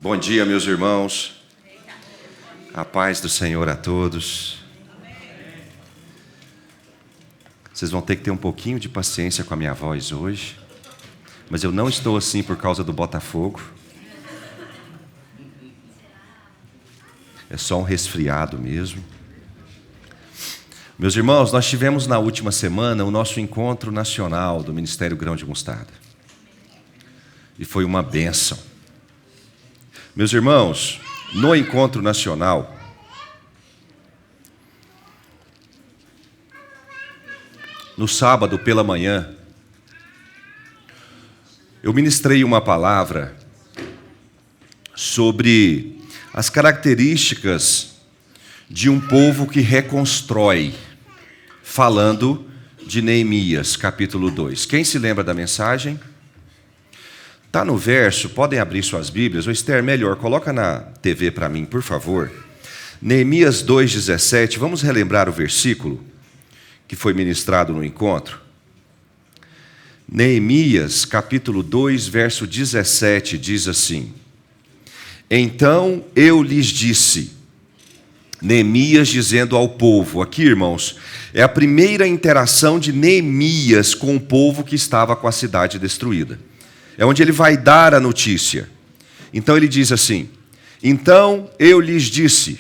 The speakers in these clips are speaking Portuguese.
Bom dia, meus irmãos. A paz do Senhor a todos. Vocês vão ter que ter um pouquinho de paciência com a minha voz hoje, mas eu não estou assim por causa do Botafogo. É só um resfriado mesmo. Meus irmãos, nós tivemos na última semana o nosso encontro nacional do Ministério Grão de Mostarda. E foi uma bênção. Meus irmãos, no encontro nacional, no sábado pela manhã, eu ministrei uma palavra sobre as características de um povo que reconstrói, falando de Neemias, capítulo 2. Quem se lembra da mensagem? Está no verso, podem abrir suas Bíblias. Ou Esther, melhor, coloca na TV para mim, por favor. Neemias 2,17, vamos relembrar o versículo que foi ministrado no encontro. Neemias, capítulo 2, verso 17, diz assim: Então eu lhes disse, Neemias dizendo ao povo, aqui irmãos, é a primeira interação de Neemias com o povo que estava com a cidade destruída. É onde ele vai dar a notícia. Então ele diz assim: Então eu lhes disse,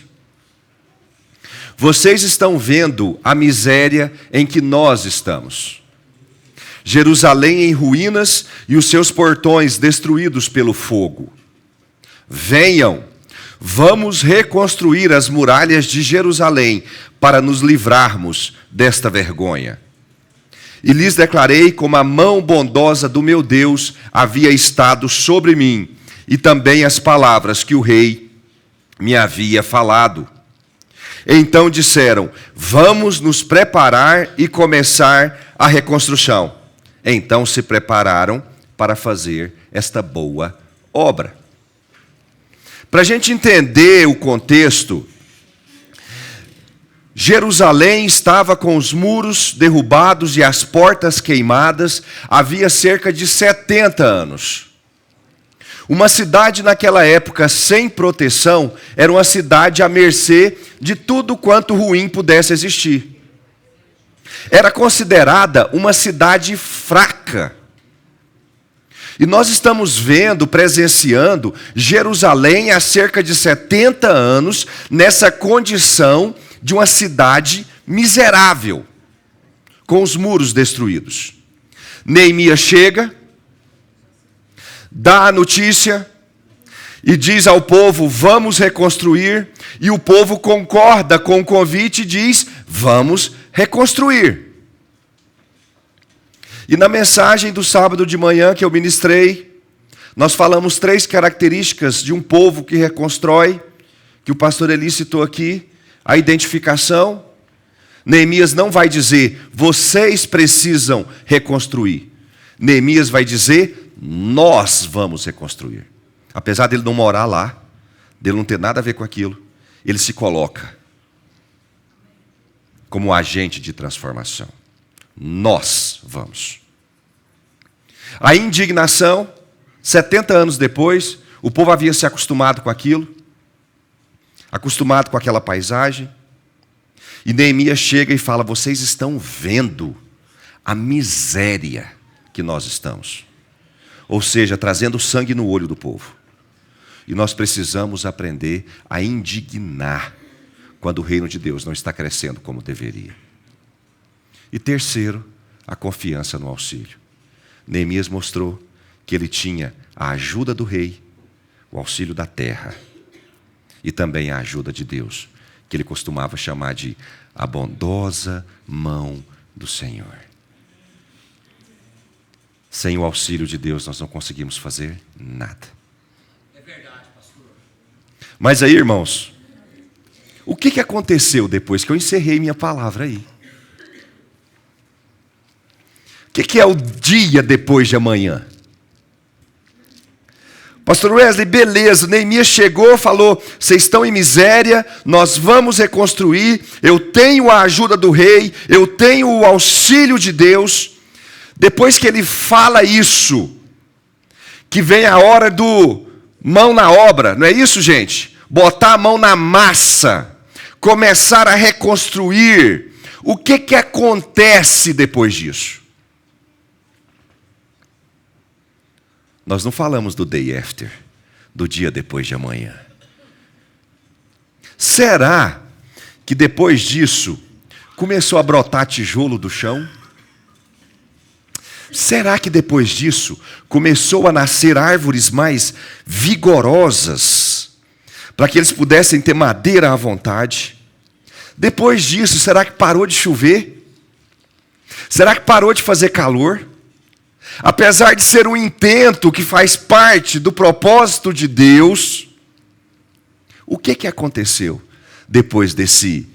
vocês estão vendo a miséria em que nós estamos. Jerusalém em ruínas e os seus portões destruídos pelo fogo. Venham, vamos reconstruir as muralhas de Jerusalém para nos livrarmos desta vergonha. E lhes declarei como a mão bondosa do meu Deus havia estado sobre mim, e também as palavras que o rei me havia falado. Então disseram, vamos nos preparar e começar a reconstrução. Então se prepararam para fazer esta boa obra. Para a gente entender o contexto, Jerusalém estava com os muros derrubados e as portas queimadas havia cerca de 70 anos. Uma cidade naquela época sem proteção era uma cidade à mercê de tudo quanto ruim pudesse existir. Era considerada uma cidade fraca. E nós estamos vendo, presenciando Jerusalém há cerca de 70 anos nessa condição de uma cidade miserável, com os muros destruídos. Neemias chega, dá a notícia e diz ao povo, vamos reconstruir, e o povo concorda com o convite e diz, vamos reconstruir. E na mensagem do sábado de manhã que eu ministrei, nós falamos 3 características de um povo que reconstrói, que o pastor Eli citou aqui. A identificação. Neemias não vai dizer, vocês precisam reconstruir. Neemias vai dizer, nós vamos reconstruir. Apesar dele não morar lá, dele não ter nada a ver com aquilo, ele se coloca como agente de transformação. Nós vamos. A indignação, 70 anos depois, o povo havia se acostumado com aquilo, acostumado com aquela paisagem, e Neemias chega e fala, vocês estão vendo a miséria que nós estamos. Ou seja, trazendo sangue no olho do povo. E nós precisamos aprender a indignar quando o reino de Deus não está crescendo como deveria. E terceiro, a confiança no auxílio. Neemias mostrou que ele tinha a ajuda do rei, o auxílio da terra, e também a ajuda de Deus, que ele costumava chamar de a bondosa mão do Senhor. Sem o auxílio de Deus nós não conseguimos fazer nada. É verdade, pastor. Mas aí, irmãos, o que aconteceu depois que eu encerrei minha palavra aí? O que é o dia depois de amanhã? Pastor Wesley, beleza, Neemias chegou, falou, vocês estão em miséria, nós vamos reconstruir, eu tenho a ajuda do rei, eu tenho o auxílio de Deus. Depois que ele fala isso, que vem a hora do mão na obra, não é isso, gente? Botar a mão na massa, começar a reconstruir. O que acontece depois disso? Nós não falamos do day after, do dia depois de amanhã. Será que depois disso começou a brotar tijolo do chão? Será que depois disso começou a nascer árvores mais vigorosas, para que eles pudessem ter madeira à vontade? Depois disso, será que parou de chover? Será que parou de fazer calor? Apesar de ser um intento que faz parte do propósito de Deus, o que aconteceu depois desse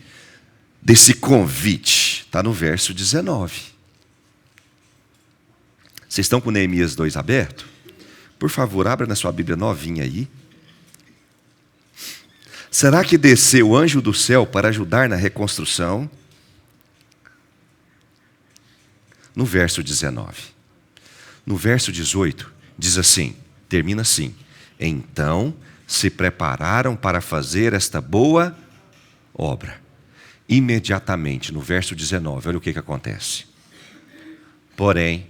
convite? Está no verso 19. Vocês estão com Neemias 2 aberto? Por favor, abra na sua Bíblia novinha aí. Será que desceu o anjo do céu para ajudar na reconstrução? No verso 19. No verso 18, diz assim, termina assim: então se prepararam para fazer esta boa obra. Imediatamente, no verso 19, olha o que acontece. Porém,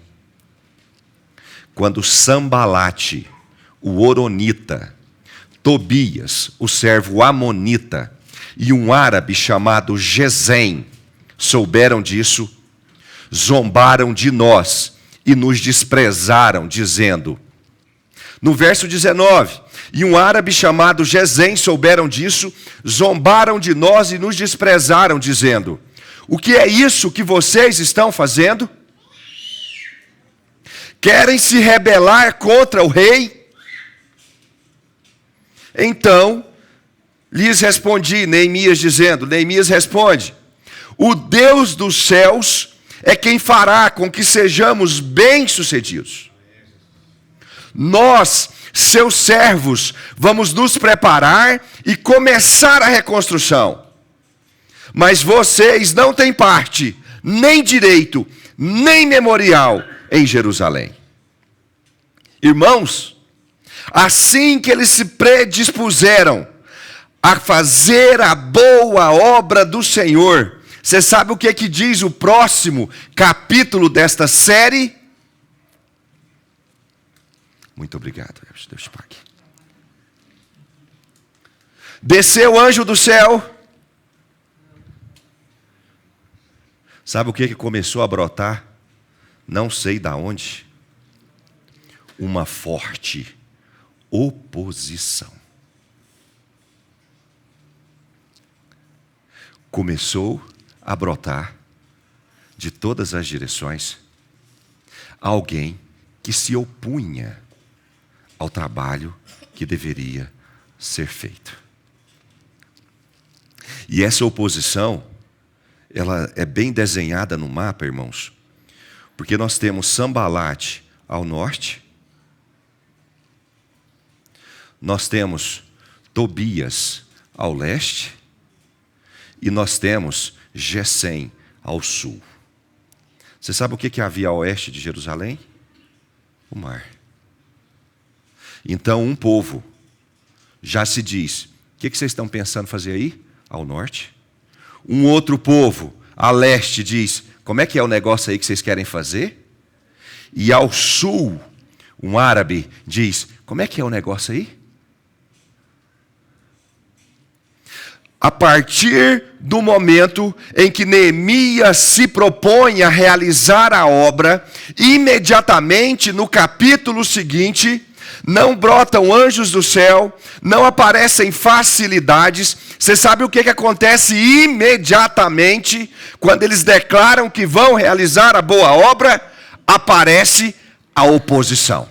quando Sambalate, o Horonita, Tobias, o servo Amonita, e um árabe chamado Gesem souberam disso, zombaram de nós e nos desprezaram, dizendo, no verso 19, e um árabe chamado Gesem souberam disso, zombaram de nós e nos desprezaram, dizendo, o que é isso que vocês estão fazendo? Querem se rebelar contra o rei? Então, lhes respondi, Neemias dizendo, Neemias responde, o Deus dos céus é quem fará com que sejamos bem-sucedidos. Nós, seus servos, vamos nos preparar e começar a reconstrução. Mas vocês não têm parte, nem direito, nem memorial em Jerusalém. Irmãos, assim que eles se predispuseram a fazer a boa obra do Senhor, você sabe o que diz o próximo capítulo desta série? Muito obrigado, Deus te pague. Desceu o anjo do céu. Sabe o que começou a brotar? Não sei da onde. Uma forte oposição. Começou a brotar de todas as direções alguém que se opunha ao trabalho que deveria ser feito. E essa oposição, ela é bem desenhada no mapa, irmãos, porque nós temos Sambalate ao norte, nós temos Tobias ao leste, e nós temos Gesem ao sul. Você sabe o que havia a oeste de Jerusalém? O mar. Então um povo já se diz, o que vocês estão pensando fazer aí? Ao norte. Um outro povo, a leste, diz, como é que é o negócio aí que vocês querem fazer? E ao sul, um árabe diz, como é que é o negócio aí? A partir do momento em que Neemias se propõe a realizar a obra, imediatamente no capítulo seguinte, não brotam anjos do céu, não aparecem facilidades. Você sabe o que acontece imediatamente quando eles declaram que vão realizar a boa obra? Aparece a oposição.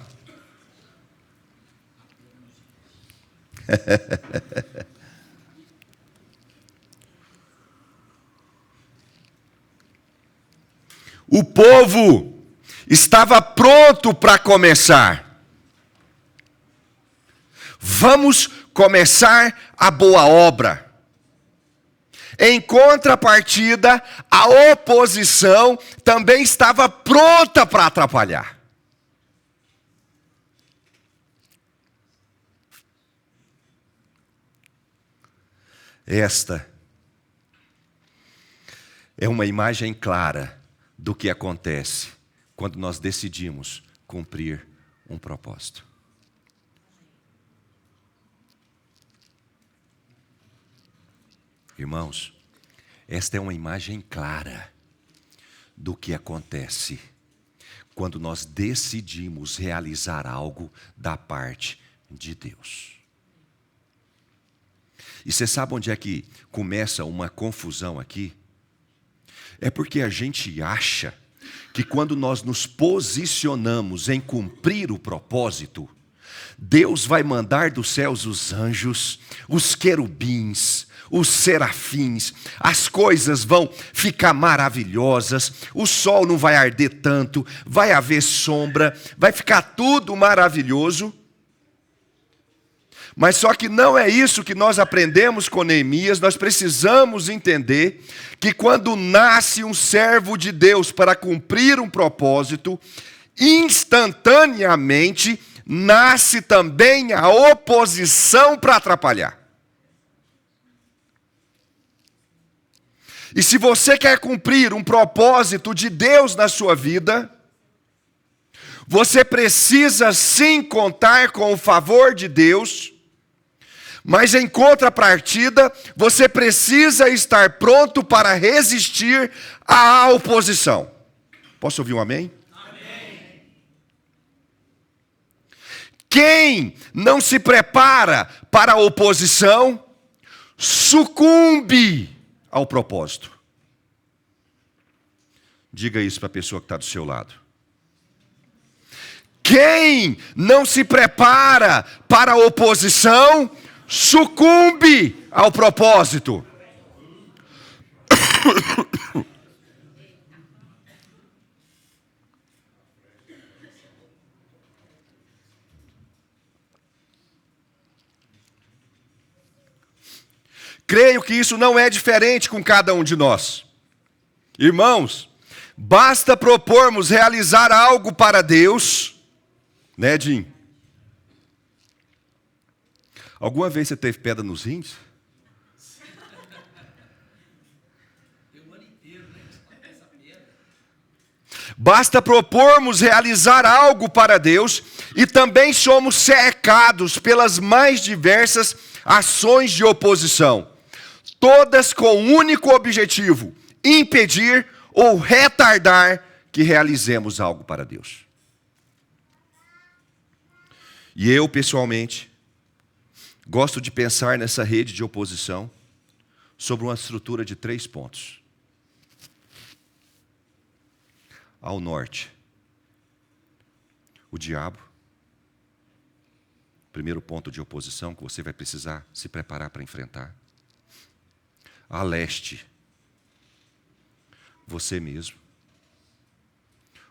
O povo estava pronto para começar. Vamos começar a boa obra. Em contrapartida, a oposição também estava pronta para atrapalhar. Esta é uma imagem clara do que acontece quando nós decidimos cumprir um propósito. Irmãos, esta é uma imagem clara do que acontece quando nós decidimos realizar algo da parte de Deus. E você sabe onde é que começa uma confusão aqui? É porque a gente acha que quando nós nos posicionamos em cumprir o propósito, Deus vai mandar dos céus os anjos, os querubins, os serafins, as coisas vão ficar maravilhosas, o sol não vai arder tanto, vai haver sombra, vai ficar tudo maravilhoso. Mas só que não é isso que nós aprendemos com Neemias. Nós precisamos entender que quando nasce um servo de Deus para cumprir um propósito, instantaneamente nasce também a oposição para atrapalhar. E se você quer cumprir um propósito de Deus na sua vida, você precisa sim contar com o favor de Deus, mas em contrapartida, você precisa estar pronto para resistir à oposição. Posso ouvir um amém? Amém. Quem não se prepara para a oposição, sucumbe ao propósito. Diga isso para a pessoa que está do seu lado. Quem não se prepara para a oposição, sucumbe ao propósito. Creio que isso não é diferente com cada um de nós. Irmãos, basta propormos realizar algo para Deus, né, Jim? Alguma vez você teve pedra nos rins? Basta propormos realizar algo para Deus e também somos cercados pelas mais diversas ações de oposição, todas com um único objetivo: impedir ou retardar que realizemos algo para Deus. E eu, pessoalmente, gosto de pensar nessa rede de oposição sobre uma estrutura de 3 pontos. Ao norte, o diabo. Primeiro ponto de oposição que você vai precisar se preparar para enfrentar. A leste, você mesmo.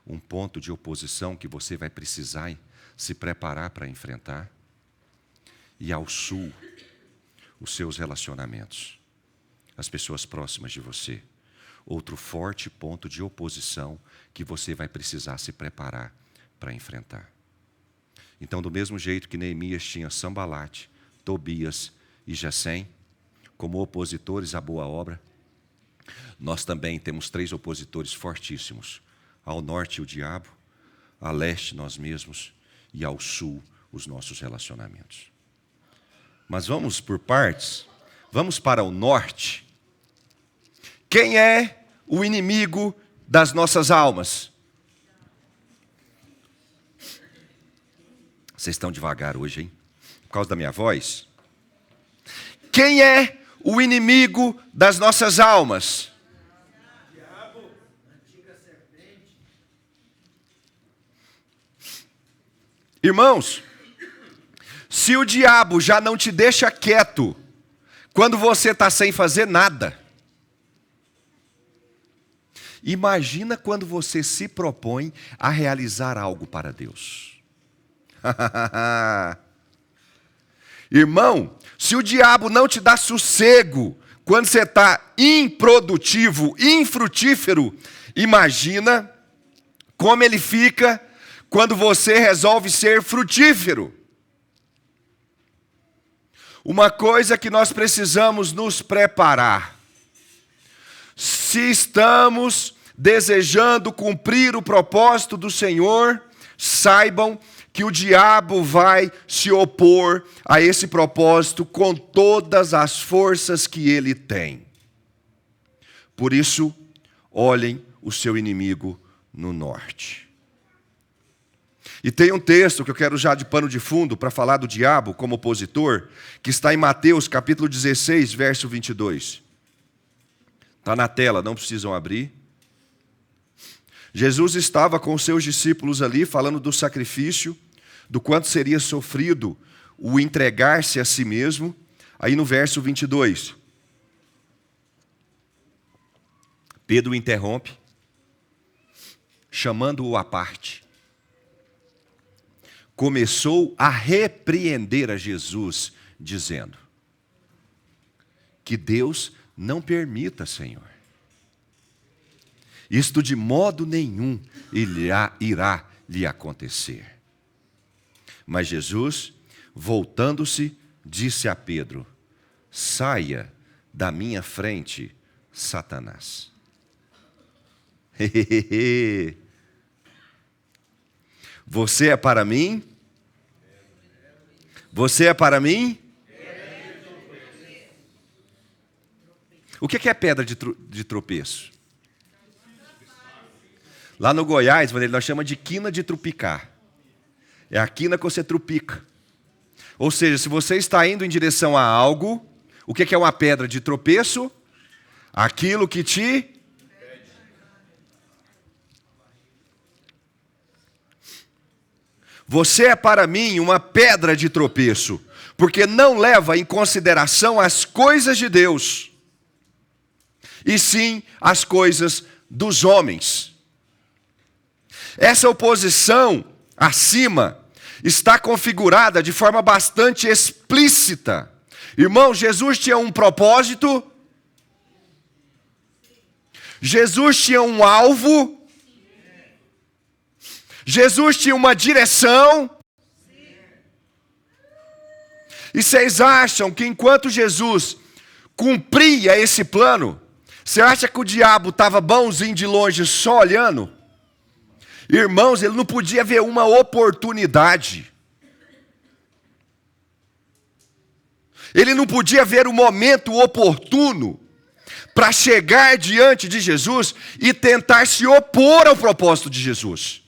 Um ponto de oposição que você vai precisar se preparar para enfrentar. E ao sul, os seus relacionamentos, as pessoas próximas de você. Outro forte ponto de oposição que você vai precisar se preparar para enfrentar. Então, do mesmo jeito que Neemias tinha Sambalate, Tobias e Gesem como opositores à boa obra, nós também temos 3 opositores fortíssimos. Ao norte, o diabo, a leste, nós mesmos, e ao sul, os nossos relacionamentos. Mas vamos por partes. Vamos para o norte. Quem é o inimigo das nossas almas? Vocês estão devagar hoje, hein? Por causa da minha voz. Quem é o inimigo das nossas almas? Diabo, antiga serpente. Irmãos, se o diabo já não te deixa quieto quando você está sem fazer nada, imagina quando você se propõe a realizar algo para Deus. Irmão, se o diabo não te dá sossego quando você está improdutivo, infrutífero, imagina como ele fica quando você resolve ser frutífero. uma coisa que nós precisamos nos preparar. Se estamos desejando cumprir o propósito do Senhor, saibam que o diabo vai se opor a esse propósito com todas as forças que ele tem. Por isso, olhem o seu inimigo no norte. E tem um texto que eu quero já de pano de fundo para falar do diabo como opositor, que está em Mateus capítulo 16, verso 22. Está na tela, não precisam abrir. Jesus estava com os seus discípulos ali, falando do sacrifício, do quanto seria sofrido o entregar-se a si mesmo. Aí no verso 22, Pedro interrompe, chamando-o à parte. Começou a repreender a Jesus, dizendo: que Deus não permita, Senhor. Isto de modo nenhum irá lhe acontecer. Mas Jesus, voltando-se, disse a Pedro: saia da minha frente, Satanás. Você é para mim? Você é para mim? O que é pedra de tropeço? Lá no Goiás, nós chamamos de quina de trupicar. É a quina que você trupica. Ou seja, se você está indo em direção a algo, o que é uma pedra de tropeço? Aquilo que te... Você é para mim uma pedra de tropeço, porque não leva em consideração as coisas de Deus, e sim as coisas dos homens. Essa oposição acima está configurada de forma bastante explícita. Irmão, Jesus tinha um propósito, Jesus tinha um alvo, Jesus tinha uma direção. E vocês acham que enquanto Jesus cumpria esse plano, você acha que o diabo estava bonzinho de longe só olhando? Irmãos, ele não podia ver uma oportunidade. Ele não podia ver o momento oportuno para chegar diante de Jesus e tentar se opor ao propósito de Jesus.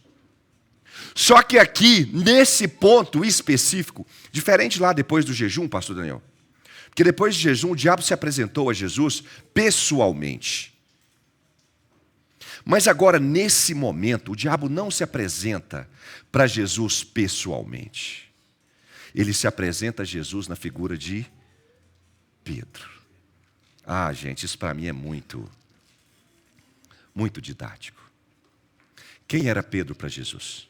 Só que aqui, nesse ponto específico, diferente lá depois do jejum, pastor Daniel, porque depois do jejum o diabo se apresentou a Jesus pessoalmente. Mas agora, nesse momento, o diabo não se apresenta para Jesus pessoalmente. Ele se apresenta a Jesus na figura de Pedro. Ah, gente, isso para mim é muito didático. Quem era Pedro para Jesus?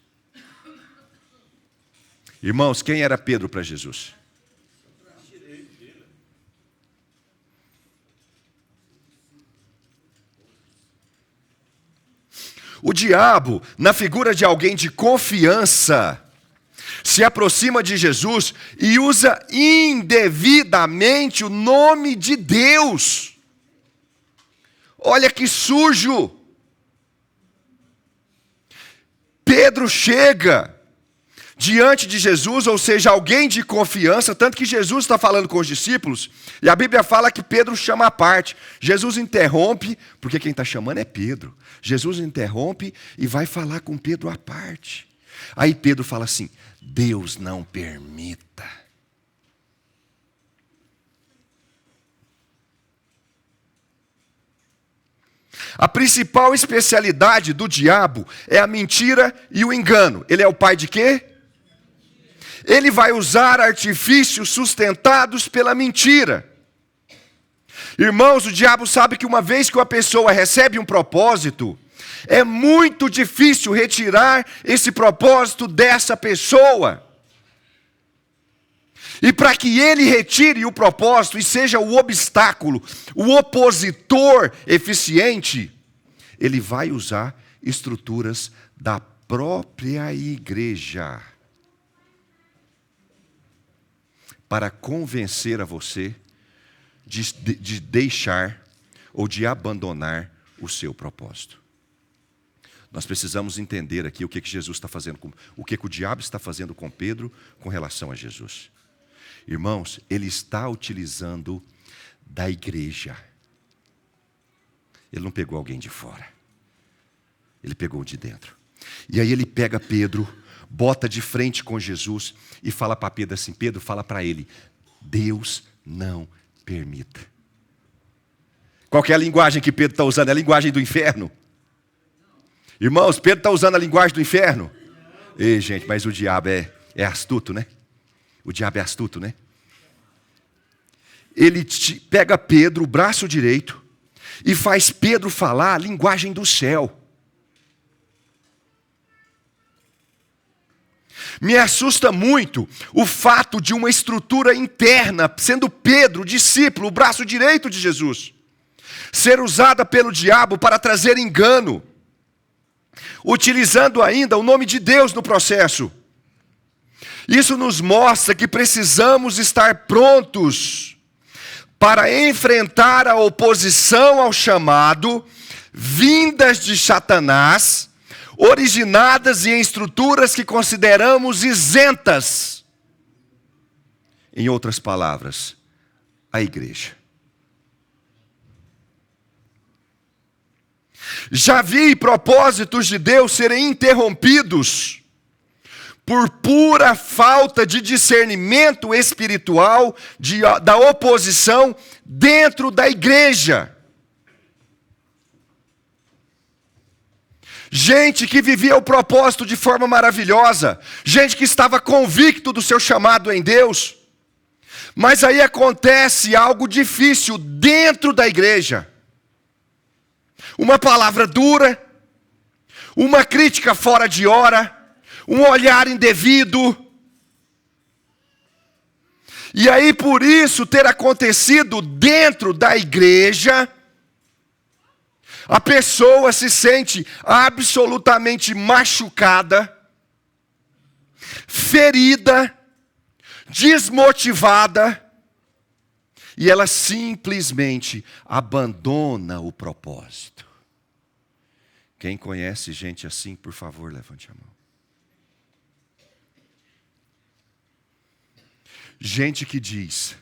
Irmãos, quem era Pedro para Jesus? O diabo, na figura de alguém de confiança, se aproxima de Jesus e usa indevidamente o nome de Deus. Olha que sujo! Pedro chega diante de Jesus, ou seja, alguém de confiança, tanto que Jesus está falando com os discípulos, e a Bíblia fala que Pedro chama à parte. Jesus interrompe, porque quem está chamando é Pedro. Jesus interrompe e vai falar com Pedro à parte. Aí Pedro fala assim: Deus não permita. A principal especialidade do diabo é a mentira e o engano. Ele é o pai de quê? Ele vai usar artifícios sustentados pela mentira. Irmãos, o diabo sabe que uma vez que uma pessoa recebe um propósito, é muito difícil retirar esse propósito dessa pessoa. E para que ele retire o propósito e seja o obstáculo, o opositor eficiente, ele vai usar estruturas da própria igreja. para convencer a você de deixar ou de abandonar o seu propósito. Nós precisamos entender aqui o que Jesus está fazendo, o que o diabo está fazendo com Pedro com relação a Jesus. Irmãos, ele está utilizando da igreja. Ele não pegou alguém de fora. Ele pegou de dentro. E aí ele pega Pedro, bota de frente com Jesus e fala para Pedro assim, Pedro, fala para ele, Deus não permita. Qual que é a linguagem que Pedro está usando? É a linguagem do inferno. Irmãos, Pedro está usando a linguagem do inferno? Ei, gente, mas o diabo é astuto, né? O diabo é astuto, né? Ele pega Pedro, o braço direito, e faz Pedro falar a linguagem do céu. Me assusta muito o fato de uma estrutura interna, sendo Pedro, discípulo, o braço direito de Jesus, ser usada pelo diabo para trazer engano, utilizando ainda o nome de Deus no processo. Isso nos mostra que precisamos estar prontos para enfrentar a oposição ao chamado, vindas de Satanás, originadas em estruturas que consideramos isentas. Em outras palavras, a igreja. Já vi propósitos de Deus serem interrompidos por pura falta de discernimento espiritual da oposição dentro da igreja. Gente que vivia o propósito de forma maravilhosa, gente que estava convicto do seu chamado em Deus, mas aí acontece algo difícil dentro da igreja. Uma palavra dura, uma crítica fora de hora, um olhar indevido. E aí, por isso ter acontecido dentro da igreja, a pessoa se sente absolutamente machucada, ferida, desmotivada, e ela simplesmente abandona o propósito. Quem conhece gente assim, por favor, levante a mão. Gente que diz,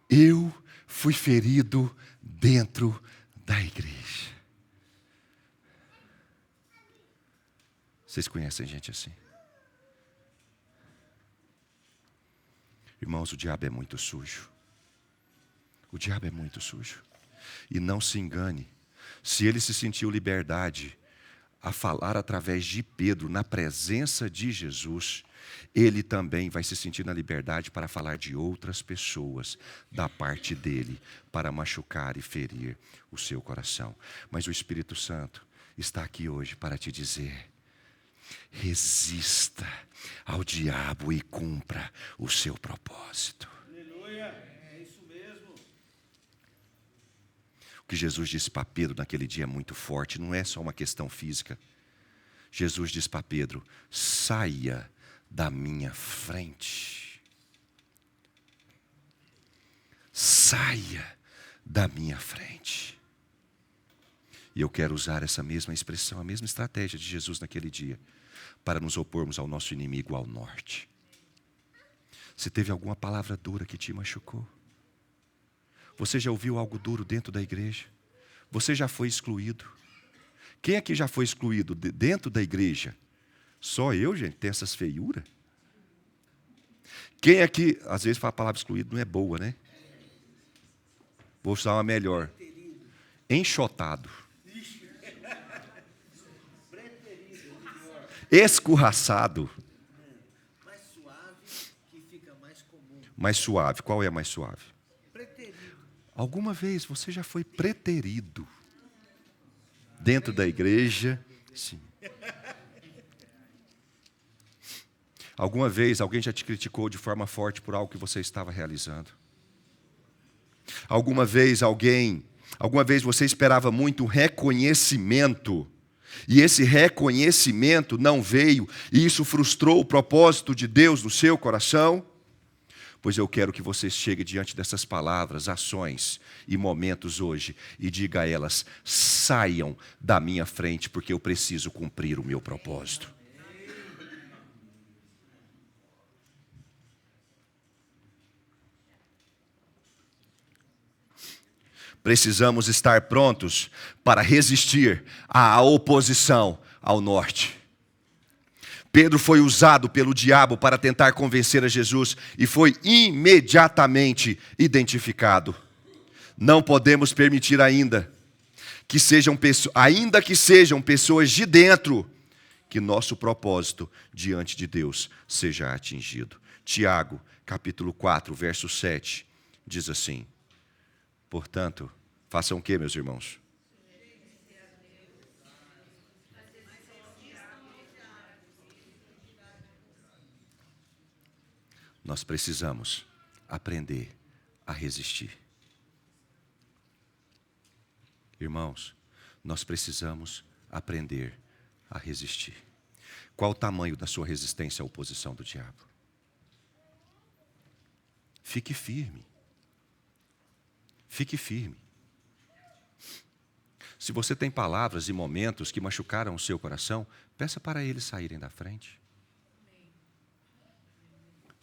eu fui ferido dentro da igreja. Vocês conhecem gente assim? Irmãos, o diabo é muito sujo. O diabo é muito sujo. E não se engane, se ele se sentiu liberdade a falar através de Pedro, na presença de Jesus, ele também vai se sentir na liberdade para falar de outras pessoas, da parte dele, para machucar e ferir o seu coração. Mas o Espírito Santo está aqui hoje para te dizer, resista ao diabo e cumpra o seu propósito. Aleluia, é isso mesmo. O que Jesus disse para Pedro naquele dia é muito forte, não é só uma questão física. Jesus disse para Pedro, saia da minha frente. Saia da minha frente. E eu quero usar essa mesma expressão, a mesma estratégia de Jesus naquele dia, para nos opormos ao nosso inimigo ao norte. Se teve alguma palavra dura que te machucou, você já ouviu algo duro dentro da igreja? Você já foi excluído? Quem aqui já foi excluído dentro da igreja? Só eu, gente, tem essas feiuras? Quem aqui, às vezes fala a palavra excluído, não é boa, né? Vou usar uma melhor. Enxotado. Escorraçado. Mais suave, que fica mais comum. Mais suave. Qual é a mais suave? Preterido. Alguma vez você já foi preterido dentro da igreja? Sim. Alguma vez alguém já te criticou de forma forte por algo que você estava realizando? Alguma vez você esperava muito um reconhecimento, e esse reconhecimento não veio, e isso frustrou o propósito de Deus no seu coração? Pois eu quero que você chegue diante dessas palavras, ações e momentos hoje e diga a elas: saiam da minha frente, porque eu preciso cumprir o meu propósito. Precisamos estar prontos para resistir à oposição ao norte. Pedro foi usado pelo diabo para tentar convencer a Jesus e foi imediatamente identificado. Não podemos permitir ainda que sejam pessoas de dentro, que nosso propósito diante de Deus seja atingido. Tiago, capítulo 4, verso 7, diz assim: portanto, façam o que, meus irmãos? Nós precisamos aprender a resistir. Irmãos, nós precisamos aprender a resistir. Qual o tamanho da sua resistência à oposição do diabo? Fique firme. Fique firme. Se você tem palavras e momentos que machucaram o seu coração, peça para eles saírem da frente.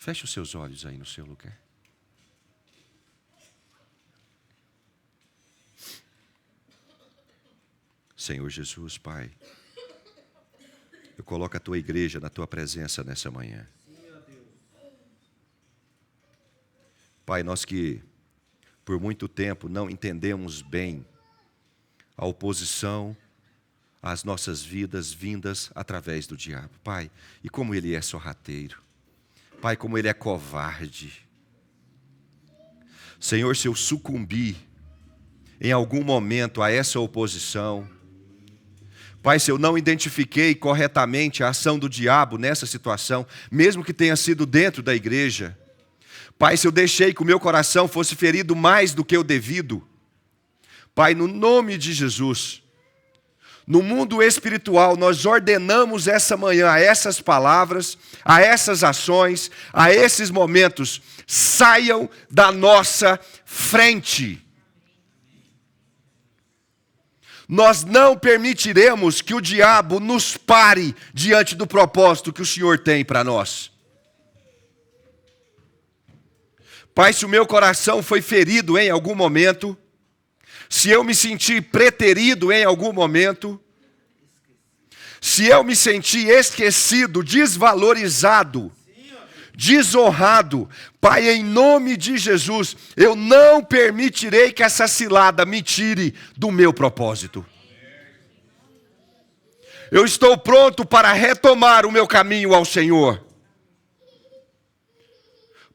Feche os seus olhos aí no seu lugar. Senhor Jesus, Pai, eu coloco a Tua igreja na Tua presença nessa manhã. Pai, nós que por muito tempo não entendemos bem a oposição às nossas vidas vindas através do diabo. Pai, e como ele é sorrateiro. Pai, como ele é covarde. Senhor, se eu sucumbir em algum momento a essa oposição, Pai, se eu não identifiquei corretamente a ação do diabo nessa situação, mesmo que tenha sido dentro da igreja, Pai, se eu deixei que o meu coração fosse ferido mais do que o devido, Pai, no nome de Jesus, no mundo espiritual, nós ordenamos essa manhã a essas palavras, a essas ações, a esses momentos, saiam da nossa frente. Nós não permitiremos que o diabo nos pare diante do propósito que o Senhor tem para nós. Pai, se o meu coração foi ferido em algum momento, se eu me senti preterido em algum momento, se eu me senti esquecido, desvalorizado, desonrado, Pai, em nome de Jesus, eu não permitirei que essa cilada me tire do meu propósito. Eu estou pronto para retomar o meu caminho ao Senhor.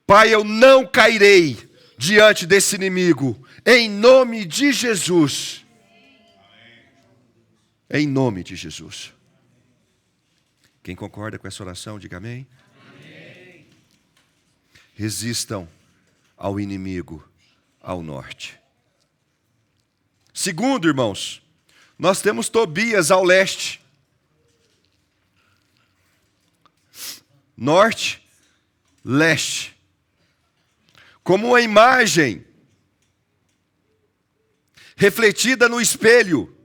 Pai, eu não cairei diante desse inimigo, em nome de Jesus. Em nome de Jesus. Quem concorda com essa oração, diga amém. Amém. Resistam ao inimigo ao norte. Segundo, irmãos, nós temos Tobias ao leste. Norte, leste. Como uma imagem refletida no espelho.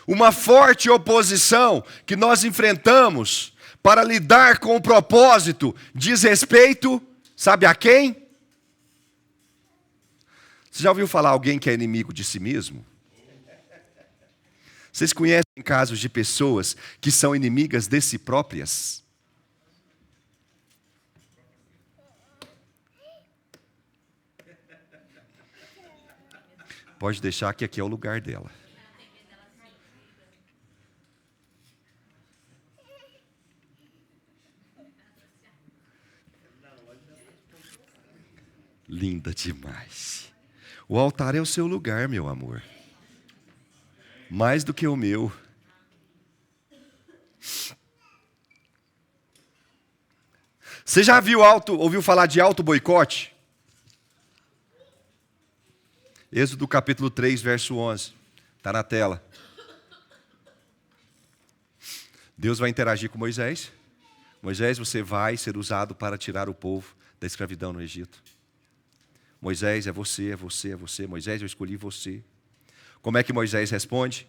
Uma forte oposição que nós enfrentamos para lidar com o propósito diz respeito, sabe a quem? Você já ouviu falar alguém que é inimigo de si mesmo? Vocês conhecem casos de pessoas que são inimigas de si próprias? Pode deixar que aqui é o lugar dela. Linda demais. O altar é o seu lugar, meu amor. Mais do que o meu. Você já ouviu falar de auto-boicote? Êxodo capítulo 3, verso 11. Está na tela. Deus vai interagir com Moisés. Moisés, você vai ser usado para tirar o povo da escravidão no Egito. Moisés, é você, é você, é você. Moisés, eu escolhi você. Como é que Moisés responde?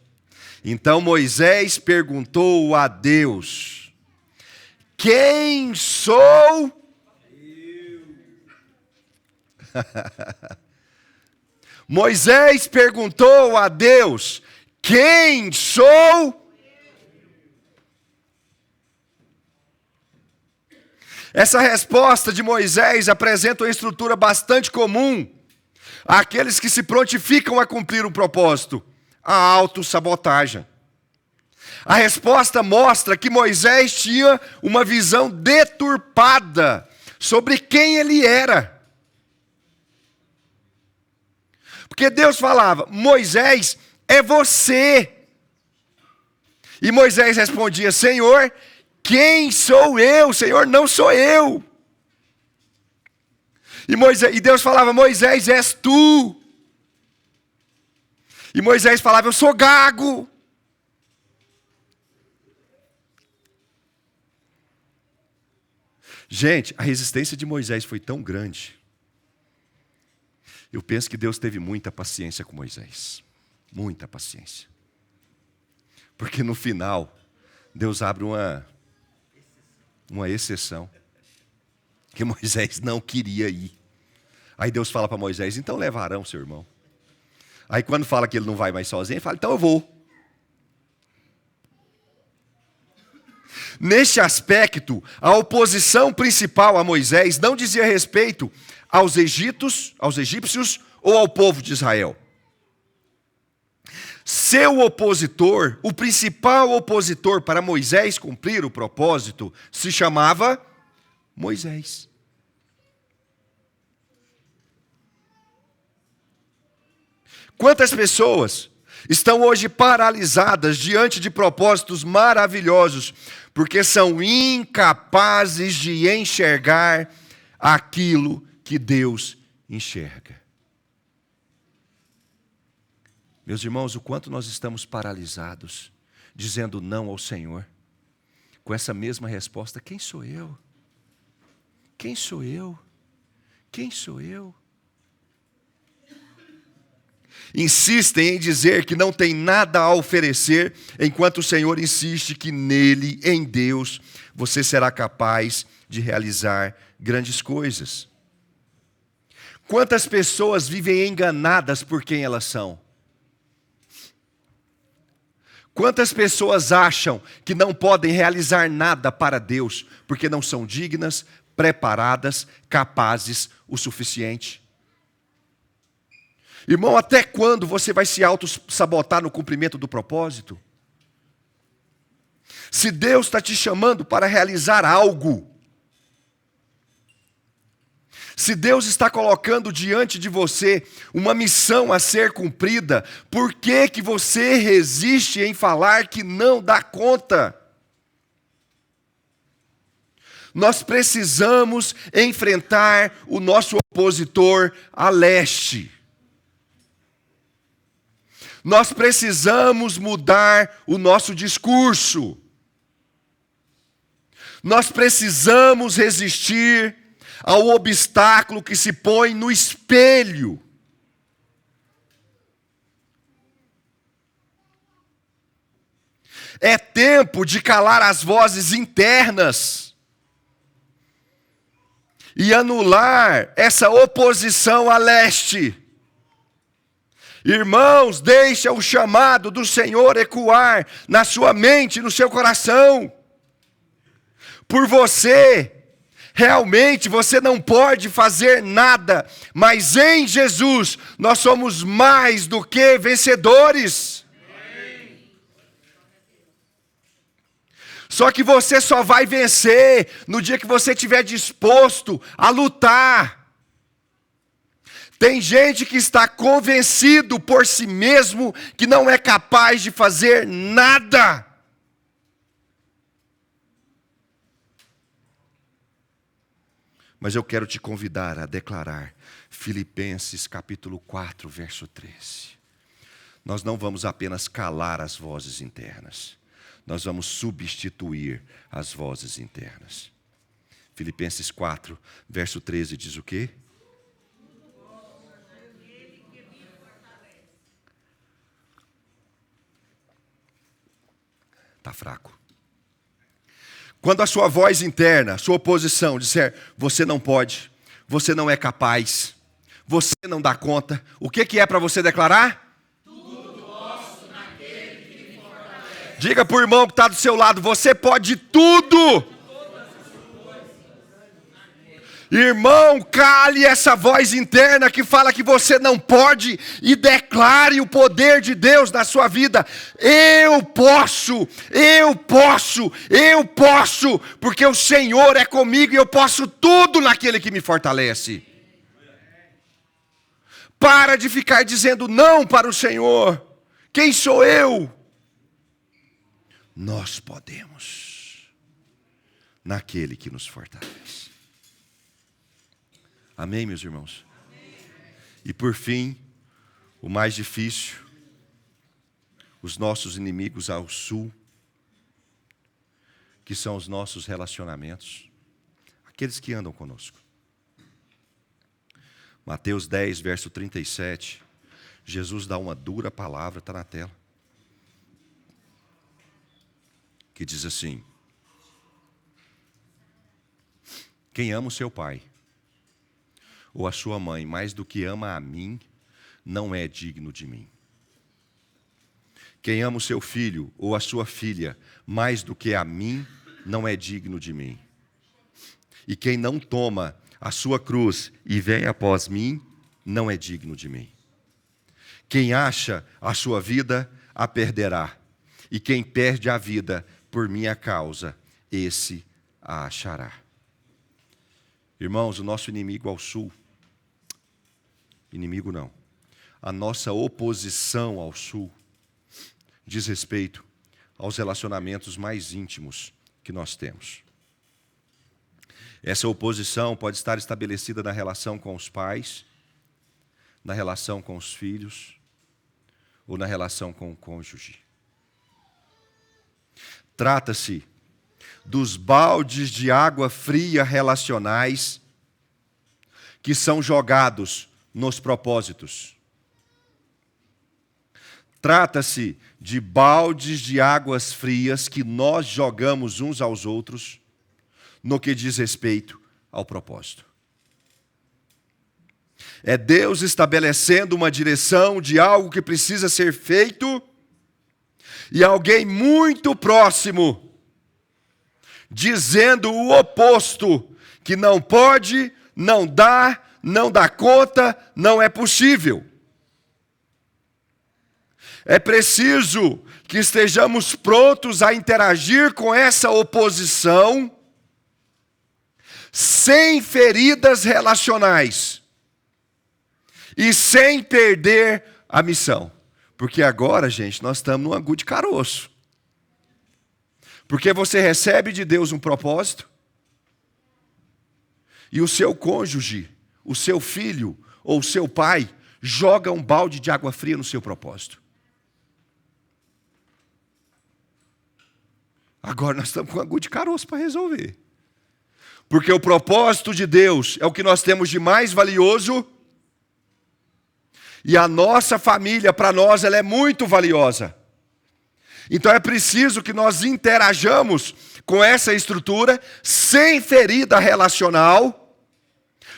Então Moisés perguntou a Deus: quem sou? Moisés perguntou a Deus: quem sou? Essa resposta de Moisés apresenta uma estrutura bastante comum àqueles que se prontificam a cumprir o propósito: a autossabotagem. A resposta mostra que Moisés tinha uma visão deturpada sobre quem ele era. Porque Deus falava: Moisés, é você. E Moisés respondia: Senhor, quem sou eu? Senhor, não sou eu. E Deus falava: Moisés, és tu. E Moisés falava: eu sou gago. Gente, a resistência de Moisés foi tão grande. Eu penso que Deus teve muita paciência com Moisés. Muita paciência. Porque no final, Deus abre uma exceção. Que Moisés não queria ir. Aí Deus fala para Moisés: então levarão seu irmão. Aí quando fala que ele não vai mais sozinho, ele fala: então eu vou. Neste aspecto, a oposição principal a Moisés não dizia respeito aos egípcios ou ao povo de Israel. Seu opositor, o principal opositor para Moisés cumprir o propósito, se chamava Moisés. Quantas pessoas estão hoje paralisadas diante de propósitos maravilhosos, porque são incapazes de enxergar aquilo que Deus enxerga? Meus irmãos, o quanto nós estamos paralisados, dizendo não ao Senhor, com essa mesma resposta: quem sou eu? Quem sou eu? Quem sou eu? Insistem em dizer que não tem nada a oferecer, enquanto o Senhor insiste que nele, em Deus, você será capaz de realizar grandes coisas. Quantas pessoas vivem enganadas por quem elas são? Quantas pessoas acham que não podem realizar nada para Deus, porque não são dignas, preparadas, capazes o suficiente? Irmão, até quando você vai se auto-sabotar no cumprimento do propósito? Se Deus está te chamando para realizar algo, se Deus está colocando diante de você uma missão a ser cumprida, por que que você resiste em falar que não dá conta? Nós precisamos enfrentar o nosso opositor a leste. Nós precisamos mudar o nosso discurso. Nós precisamos resistir ao obstáculo que se põe no espelho. É tempo de calar as vozes internas e anular essa oposição a leste. Irmãos, deixa o chamado do Senhor ecoar na sua mente e no seu coração. Por você, realmente você não pode fazer nada, mas em Jesus nós somos mais do que vencedores. Só que você só vai vencer no dia que você estiver disposto a lutar. Tem gente que está convencido por si mesmo que não é capaz de fazer nada. Mas eu quero te convidar a declarar Filipenses capítulo 4, verso 13. Nós não vamos apenas calar as vozes internas. nós vamos substituir as vozes internas. Filipenses 4, verso 13 diz o quê? Está fraco. Quando a sua voz interna, a sua oposição disser, você não pode, você não é capaz, você não dá conta, o que é para você declarar? Tudo posso naquele que me fortalece. Diga para o irmão que está do seu lado, você pode tudo. Irmão, cale essa voz interna que fala que você não pode e declare o poder de Deus na sua vida. Eu posso, eu posso, eu posso, porque o Senhor é comigo e eu posso tudo naquele que me fortalece. Para de ficar dizendo não para o Senhor. Quem sou eu? Nós podemos, naquele que nos fortalece. Amém, meus irmãos? Amém. E por fim, o mais difícil, os nossos inimigos ao sul, que são os nossos relacionamentos, aqueles que andam conosco. Mateus 10, verso 37, Jesus dá uma dura palavra, está na tela, que diz assim: quem ama o seu pai ou a sua mãe mais do que ama a mim, não é digno de mim. Quem ama o seu filho ou a sua filha mais do que a mim, não é digno de mim. E quem não toma a sua cruz e vem após mim, não é digno de mim. Quem acha a sua vida, a perderá. E quem perde a vida por minha causa, esse a achará. Irmãos, o nosso inimigo ao sul, inimigo não, a nossa oposição ao sul, diz respeito aos relacionamentos mais íntimos que nós temos. Essa oposição pode estar estabelecida na relação com os pais, na relação com os filhos, ou na relação com o cônjuge. Trata-se dos baldes de água fria relacionais que são jogados nos propósitos. Trata-se de baldes de águas frias que nós jogamos uns aos outros no que diz respeito ao propósito. É Deus estabelecendo uma direção de algo que precisa ser feito e alguém muito próximo dizendo o oposto, que não pode, não dá conta, não é possível. É preciso que estejamos prontos a interagir com essa oposição sem feridas relacionais e sem perder a missão. Porque agora, gente, nós estamos num angu de caroço. Porque você recebe de Deus um propósito e o seu cônjuge, o seu filho ou o seu pai joga um balde de água fria no seu propósito. Agora nós estamos com um angu de caroço para resolver. Porque o propósito de Deus é o que nós temos de mais valioso. E a nossa família, para nós, ela é muito valiosa. Então é preciso que nós interajamos com essa estrutura sem ferida relacional,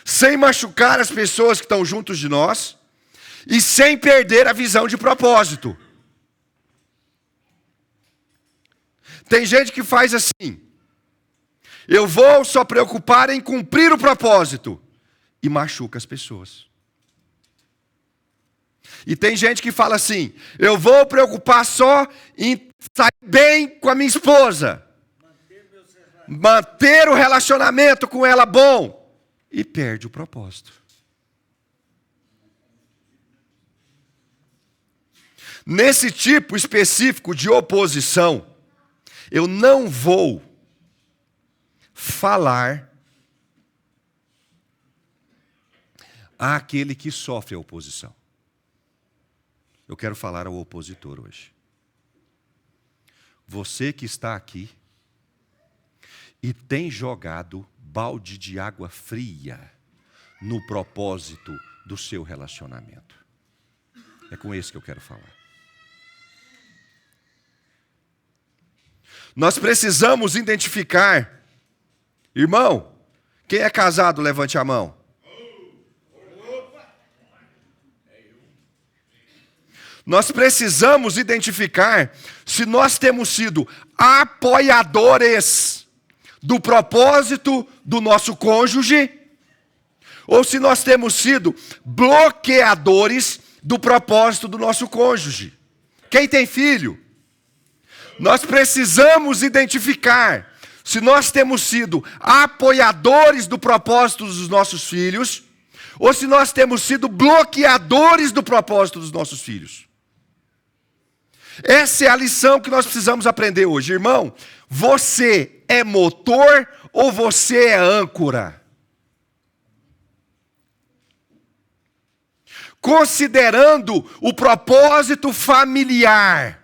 sem machucar as pessoas que estão juntos de nós e sem perder a visão de propósito. Tem gente que faz assim: eu vou só preocupar em cumprir o propósito, e machuca as pessoas. E tem gente que fala assim: eu vou preocupar só em sair bem com a minha esposa, manter o relacionamento com ela bom, e perde o propósito. Nesse tipo específico de oposição, eu não vou falar àquele que sofre a oposição. Eu quero falar ao opositor hoje. você que está aqui e tem jogado balde de água fria no propósito do seu relacionamento. É com esse que eu quero falar. Nós precisamos identificar, irmão, quem é casado, levante a mão. Nós precisamos identificar se nós temos sido apoiadores do propósito do nosso cônjuge ou se nós temos sido bloqueadores do propósito do nosso cônjuge. Quem tem filho? Nós precisamos identificar se nós temos sido apoiadores do propósito dos nossos filhos ou se nós temos sido bloqueadores do propósito dos nossos filhos. Essa é a lição que nós precisamos aprender hoje. Irmão, você é motor ou você é âncora? Considerando o propósito familiar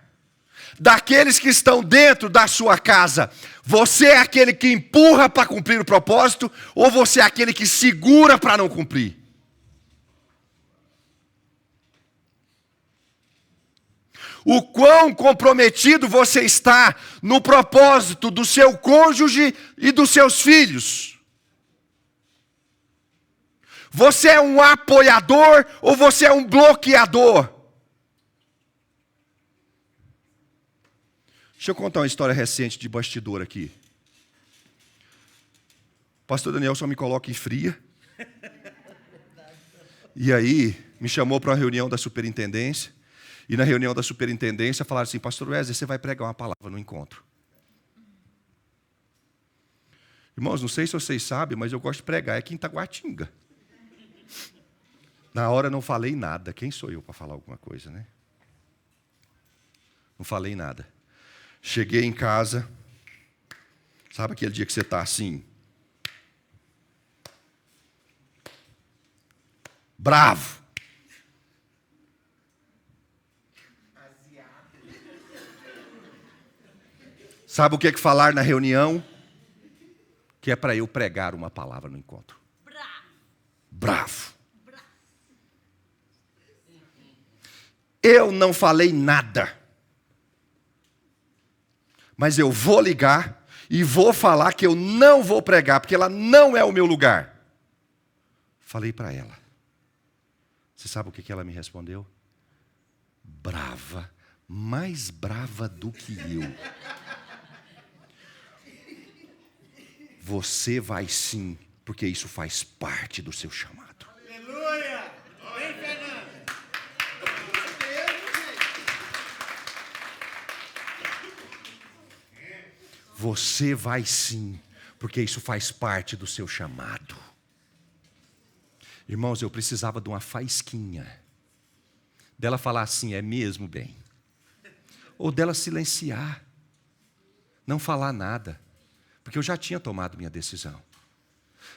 daqueles que estão dentro da sua casa, você é aquele que empurra para cumprir o propósito ou você é aquele que segura para não cumprir? O quão comprometido você está no propósito do seu cônjuge e dos seus filhos? Você é um apoiador ou você é um bloqueador? Deixa eu contar uma história recente de bastidor aqui. O pastor Daniel só me coloca em fria. E aí, me chamou para uma reunião da superintendência. E na reunião da superintendência falaram assim: pastor Wesley, você vai pregar uma palavra no encontro. Irmãos, não sei se vocês sabem, mas eu gosto de pregar, é Quinta-Guatinga. Na hora não falei nada. Quem sou eu para falar alguma coisa, né? Não falei nada. Cheguei em casa. Sabe aquele dia que você está assim? Bravo. Sabe o que é que falar na reunião? Que é para eu pregar uma palavra no encontro. Bravo. Eu não falei nada. Mas eu vou ligar e vou falar que eu não vou pregar, porque ela não é o meu lugar. Falei para ela. Você sabe o que ela me respondeu? Brava, mais brava do que eu. Você vai sim, porque isso faz parte do seu chamado. Aleluia! Vem, Fernando! Você vai sim, porque isso faz parte do seu chamado. Irmãos, eu precisava de uma faísquinha. Dela falar assim, é mesmo, bem? Ou dela silenciar. Não falar nada. Porque eu já tinha tomado minha decisão.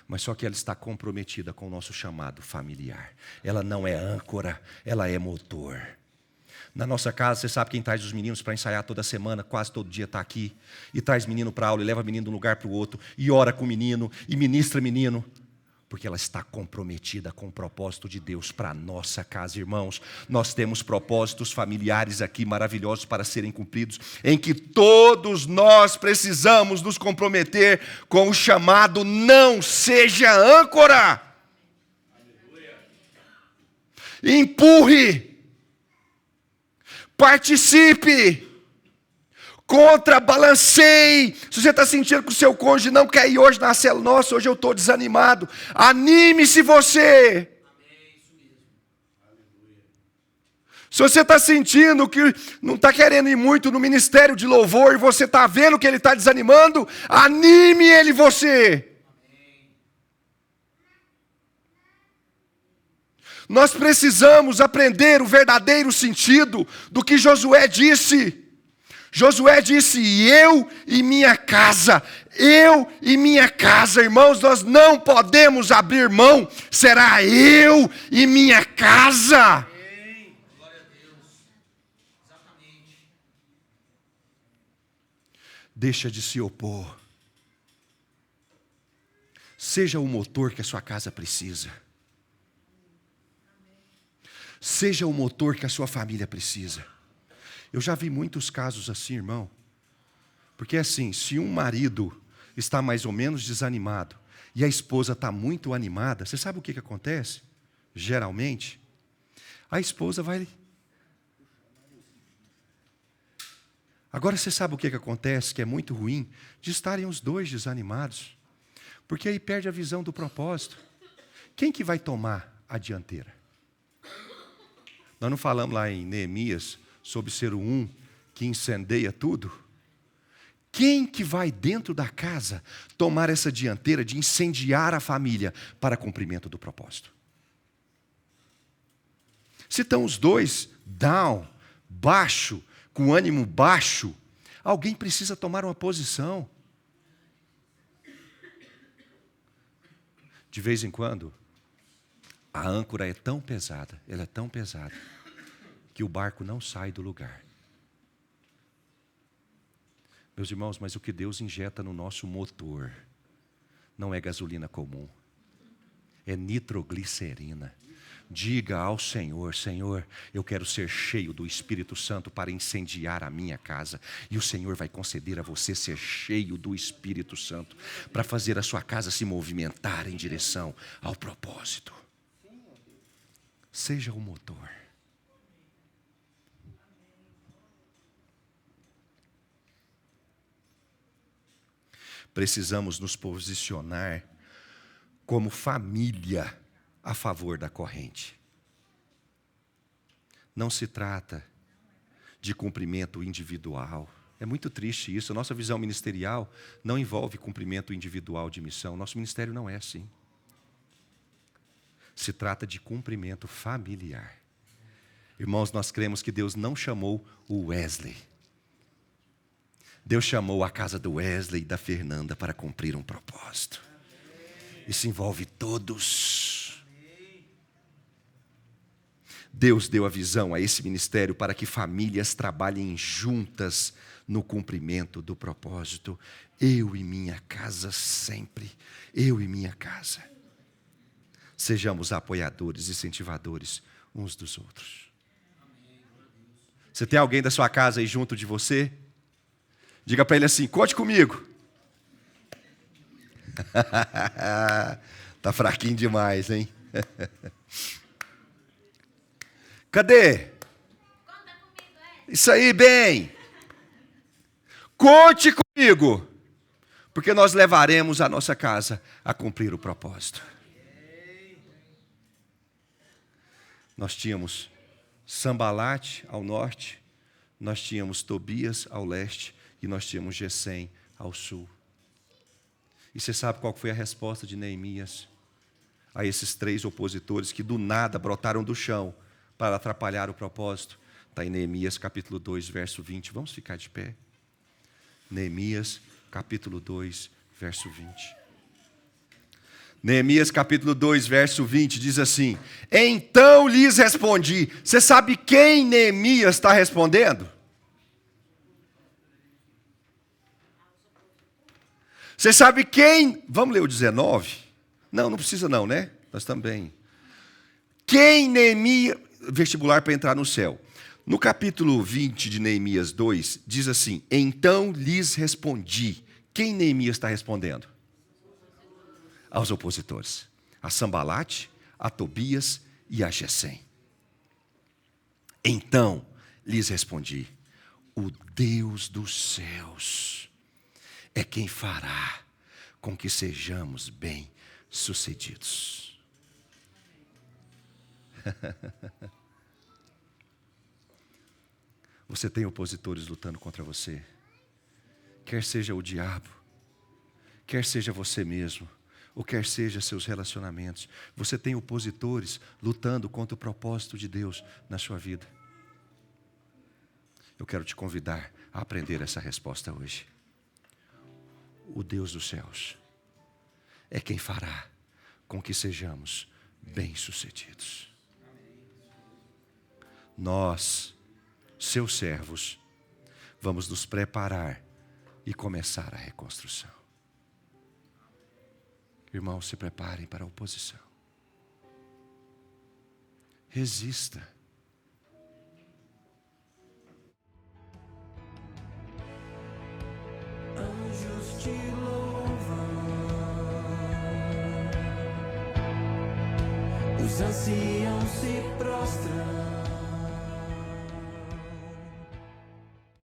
Mas só que ela está comprometida com o nosso chamado familiar. Ela não é âncora, ela é motor. Na nossa casa, você sabe quem traz os meninos para ensaiar toda semana, quase todo dia está aqui. E traz menino para aula, e leva menino de um lugar para o outro. E ora com o menino, e ministra menino. Porque ela está comprometida com o propósito de Deus para a nossa casa, irmãos. Nós temos propósitos familiares aqui maravilhosos para serem cumpridos, em que todos nós precisamos nos comprometer com o chamado não seja âncora. Empurre, participe, contrabalanceie. Se você está sentindo que o seu cônjuge não quer ir hoje na célula, nossa, hoje eu estou desanimado, anime-se você. Se você está sentindo que não está querendo ir muito no ministério de louvor e você está vendo que ele está desanimando, anime ele você. Nós precisamos aprender o verdadeiro sentido do que Josué disse. Josué disse, eu e minha casa, irmãos, nós não podemos abrir mão, será eu e minha casa. Glória a Deus. Exatamente. deixa de se opor. Seja o motor que a sua casa precisa. Seja o motor que a sua família precisa. Eu já vi muitos casos assim, irmão. Porque assim, se um marido está mais ou menos desanimado e a esposa está muito animada, você sabe o que acontece? Geralmente, a esposa vai... Agora você sabe o que acontece, que é muito ruim, de estarem os dois desanimados. Porque aí perde a visão do propósito. Quem que vai tomar a dianteira? Nós não falamos lá em Neemias sobre ser o um que incendeia tudo? Quem que vai dentro da casa tomar essa dianteira de incendiar a família para cumprimento do propósito? Se estão os dois down, baixo, com ânimo baixo, alguém precisa tomar uma posição. De vez em quando, a âncora é tão pesada, ela é tão pesada, que o barco não sai do lugar. Meus irmãos, mas o que Deus injeta no nosso motor não é gasolina comum, é nitroglicerina. Diga ao Senhor: Senhor, eu quero ser cheio do Espírito Santo para incendiar a minha casa. E o Senhor vai conceder a você ser cheio do Espírito Santo para fazer a sua casa se movimentar em direção ao propósito. Seja o motor. Precisamos nos posicionar como família a favor da corrente. Não se trata de cumprimento individual. É muito triste isso. A nossa visão ministerial não envolve cumprimento individual de missão. Nosso ministério não é assim. Se trata de cumprimento familiar. Irmãos, nós cremos que Deus não chamou o Wesley. Deus chamou a casa do Wesley e da Fernanda para cumprir um propósito. Isso envolve todos. Deus deu a visão a esse ministério para que famílias trabalhem juntas no cumprimento do propósito. Eu e minha casa sempre. Eu e minha casa. Sejamos apoiadores, incentivadores uns dos outros. Você tem alguém da sua casa aí junto de você? Diga para ele assim: conte comigo. Tá fraquinho demais, hein? Cadê? Isso aí, bem. Conte comigo, porque nós levaremos a nossa casa a cumprir o propósito. Nós tínhamos Sambalate ao norte, nós tínhamos Tobias ao leste e nós tínhamos Gesem ao sul. E você sabe qual foi a resposta de Neemias a esses 3 opositores que do nada brotaram do chão para atrapalhar o propósito? Está em Neemias capítulo 2, verso 20. Vamos ficar de pé. Neemias capítulo 2, verso 20. Neemias capítulo 2, verso 20 diz assim: então lhes respondi. Você sabe quem Neemias está respondendo? Você sabe quem? Vamos ler o 19? Não precisa não, né? Nós também. Quem Neemias... Vestibular para entrar no céu. No capítulo 20 de Neemias 2, diz assim: então lhes respondi. Quem Neemias está respondendo? Aos opositores. A Sambalate, a Tobias e a Gesem. Então lhes respondi: o Deus dos céus é quem fará com que sejamos bem-sucedidos. Você tem opositores lutando contra você. Quer seja o diabo, quer seja você mesmo, ou quer seja seus relacionamentos. Você tem opositores lutando contra o propósito de Deus na sua vida. Eu quero te convidar a aprender essa resposta hoje. O Deus dos céus é quem fará com que sejamos bem-sucedidos. Nós, seus servos, vamos nos preparar e começar a reconstrução. Irmãos, se preparem para a oposição. Resista. Anjos te louvam, os anciãos se prostram.